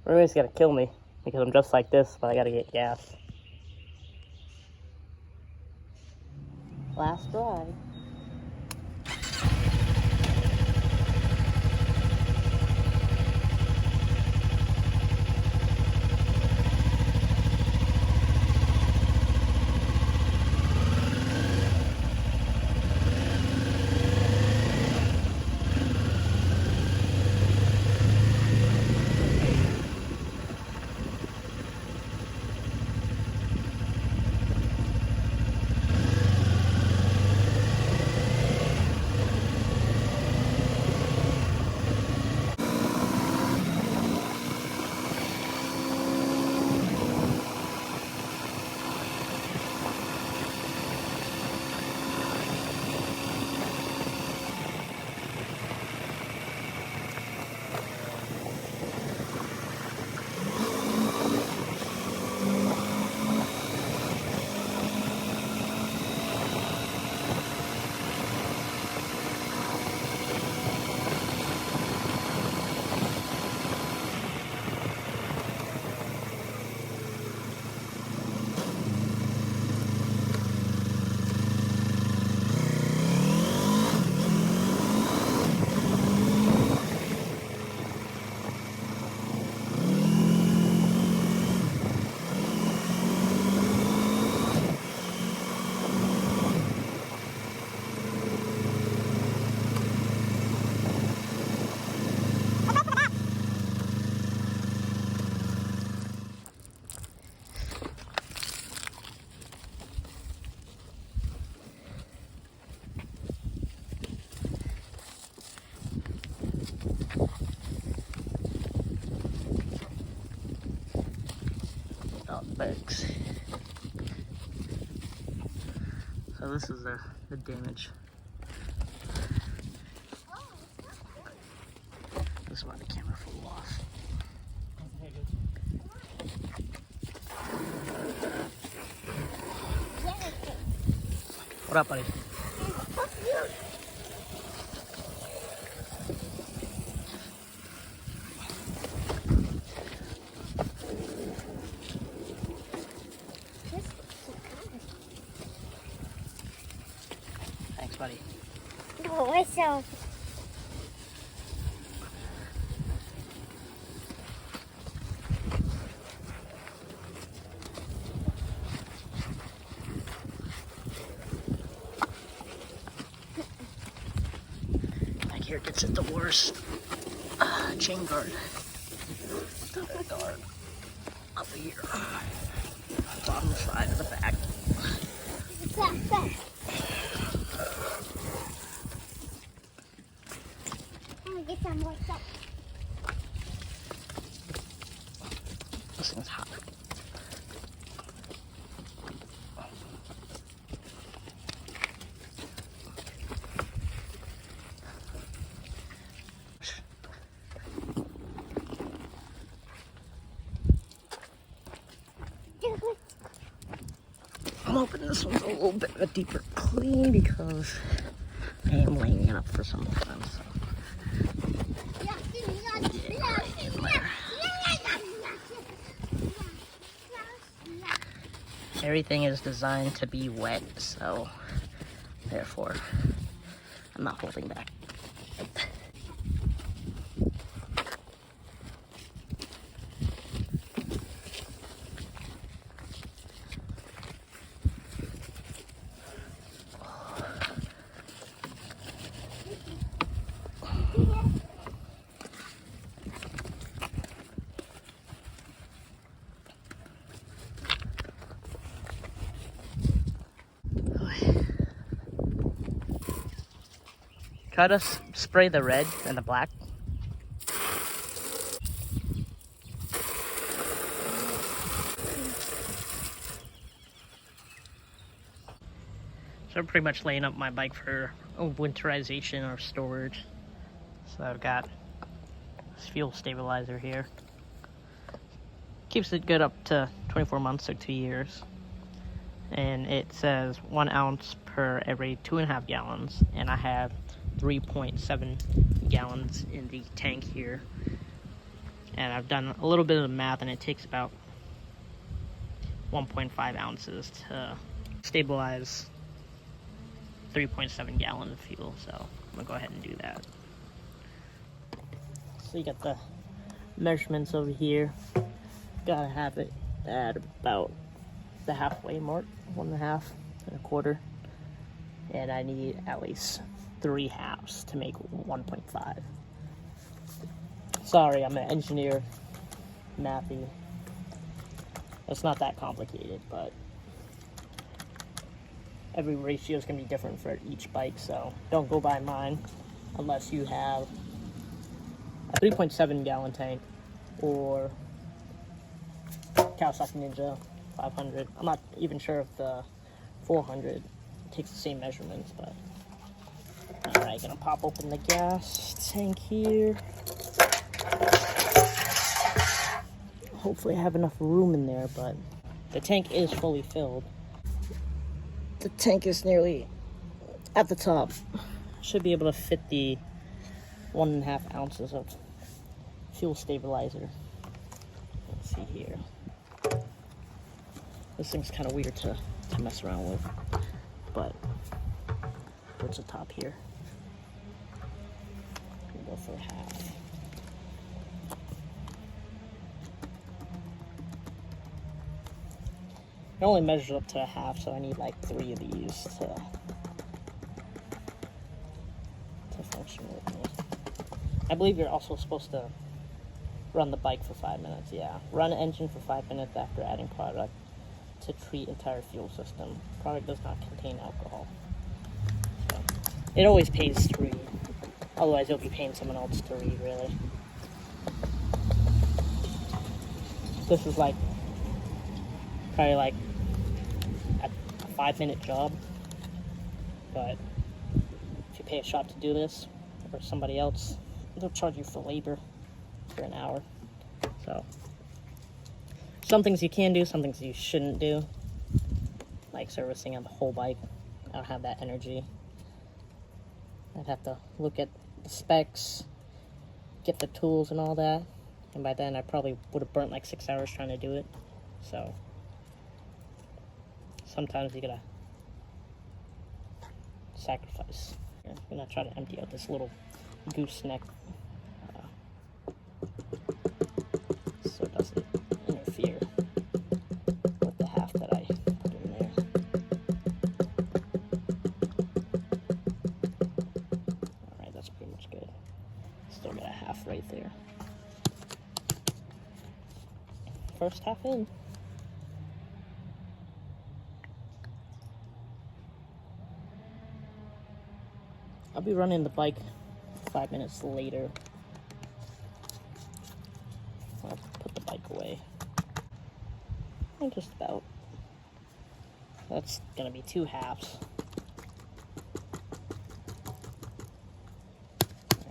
Roommate's gonna kill me because I'm just like this, but I gotta get gas. Last ride. Thanks. So this is the damage. This is why the camera flew off. What up, buddy? Thanks, buddy. Oh, whistle. Back here gets it the worst. Chain guard. Guard. Up here. On the side of the back. I'm gonna get some more stuff. This thing's hot. I'm hoping this one's a little bit of a deeper clean because I am laying it up for some time. So. Everything is designed to be wet, so therefore I'm not holding back. Try to spray the red and the black. So I'm pretty much laying up my bike for winterization or storage. So I've got this fuel stabilizer here. Keeps it good up to 24 months, so 2 years. And it says 1 ounce per every 2.5 gallons. And I have 3.7 gallons in the tank here. And I've done a little bit of the math, and it takes about 1.5 ounces to stabilize 3.7 gallons of fuel. So I'm gonna go ahead and do that. So you got the measurements over here. Gotta have it at about the halfway mark, 1.5 and a quarter. And I need at least 3 halves to make 1.5. Sorry, I'm an engineer, mathy. It's not that complicated, but every ratio is going to be different for each bike, so don't go by mine unless you have a 3.7 gallon tank or Kawasaki Ninja 500. I'm not even sure if the 400 takes the same measurements, but alright, gonna pop open the gas tank here. Hopefully I have enough room in there, but the tank is fully filled. The tank is nearly at the top. Should be able to fit the 1.5 ounces of fuel stabilizer. Let's see here. This thing's kind of weird to mess around with, but towards the top here. We'll go for half. It only measures up to a half, so I need like 3 of these to function with me. I believe you're also supposed to run the bike for 5 minutes. Yeah, run engine for 5 minutes after adding product to treat entire fuel system. Product does not contain alcohol. So it always pays to read. Otherwise, you'll be paying someone else to read, really. This is like probably like a 5-minute job, but if you pay a shop to do this or somebody else, they'll charge you for labor for an hour. So some things you can do, some things you shouldn't do, like servicing a whole bike. I don't have that energy. I'd have to look at the specs, get the tools and all that, and by then I probably would have burnt like 6 hours trying to do it. So sometimes you gotta sacrifice. I'm gonna try to empty out this little gooseneck so it doesn't interfere with the half that I put in there. Alright, that's pretty much good. Still got a half right there. First half in. I'll be running the bike 5 minutes later. I'll put the bike away. And just about. That's gonna be 2 halves.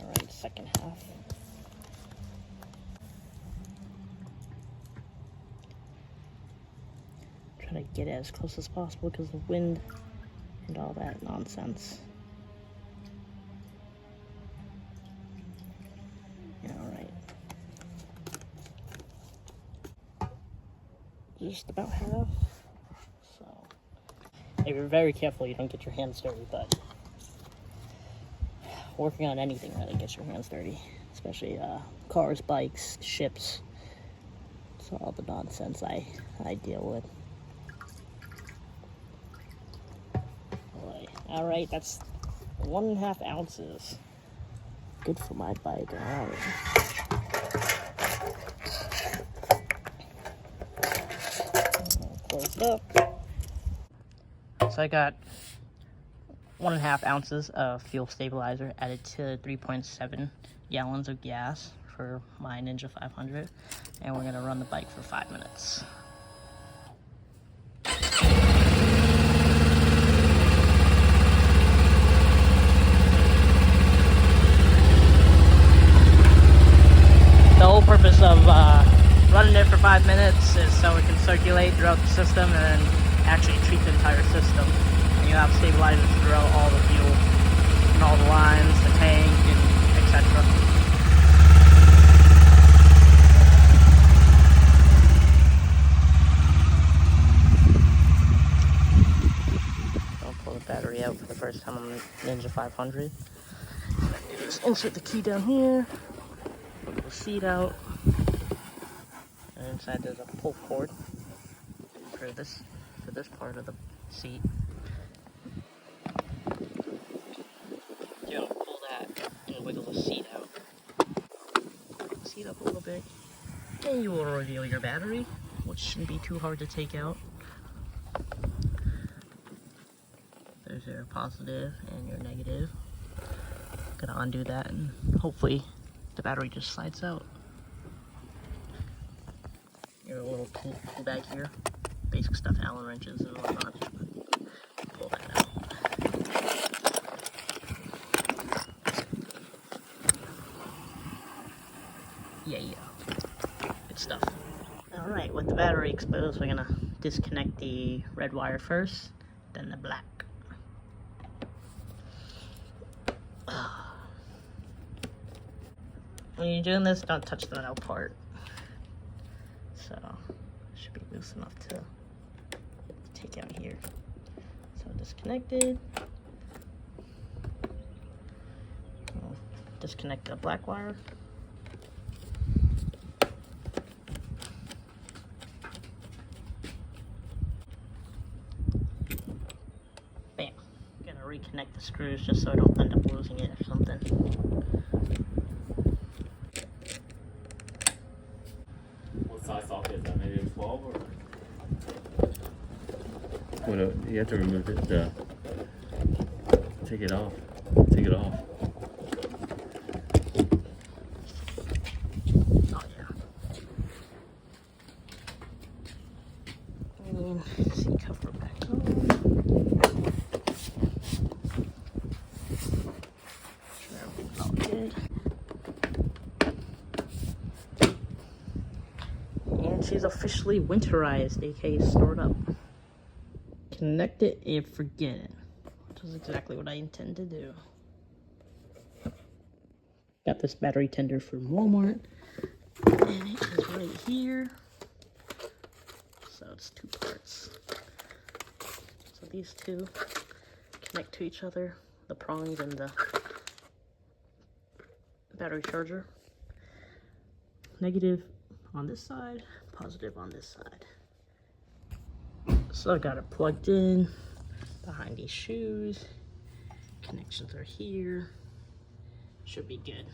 Alright, second half. Try to get it as close as possible because of wind and all that nonsense. Just about half. So if you're very careful, you don't get your hands dirty, but working on anything really gets your hands dirty, especially cars, bikes, ships. So all the nonsense I deal with. Boy. All right, that's 1.5 ounces. Good for my bike. All right. Close it up. So I got 1.5 ounces of fuel stabilizer added to 3.7 gallons of gas for my Ninja 500, and we're gonna run the bike for 5 minutes. The whole purpose of running it for 5 minutes is so it can circulate throughout the system and then actually treat the entire system. And you have stabilizers throughout all the fuel and all the lines, the tank, and etc. 500. Just insert the key down here, pull the seat out, and inside there's a pull cord for this part of the seat. You want to pull that and wiggle the seat out. Pull the seat up a little bit, and you will reveal your battery, which shouldn't be too hard to take out. There's your positive and your negative. Gonna undo that, and hopefully the battery just slides out. Your little tool bag here, basic stuff, Allen wrenches and whatnot. Pull that out. Yeah, good stuff. All right, with the battery exposed, we're gonna disconnect the red wire first, then the black. When you're doing this, don't touch the metal part. So, it should be loose enough to take out here. So, disconnected. I'll disconnect the black wire. Bam. I'm gonna reconnect the screws just so I don't end up losing it or something. Size socket is that? Maybe a 12 or? Well, no, you have to remove it. Take it off. Take it off. Oh yeah. And seat cover back on. Sure everything's all good. And she's officially winterized, aka stored up. Connect it and forget it, which is exactly what I intend to do. Got this battery tender from Walmart, and it is right here. So it's two parts. So these two connect to each other, the prongs and the battery charger. Negative on this side, positive on this side. So I got it plugged in behind these shoes. Connections are here. Should be good.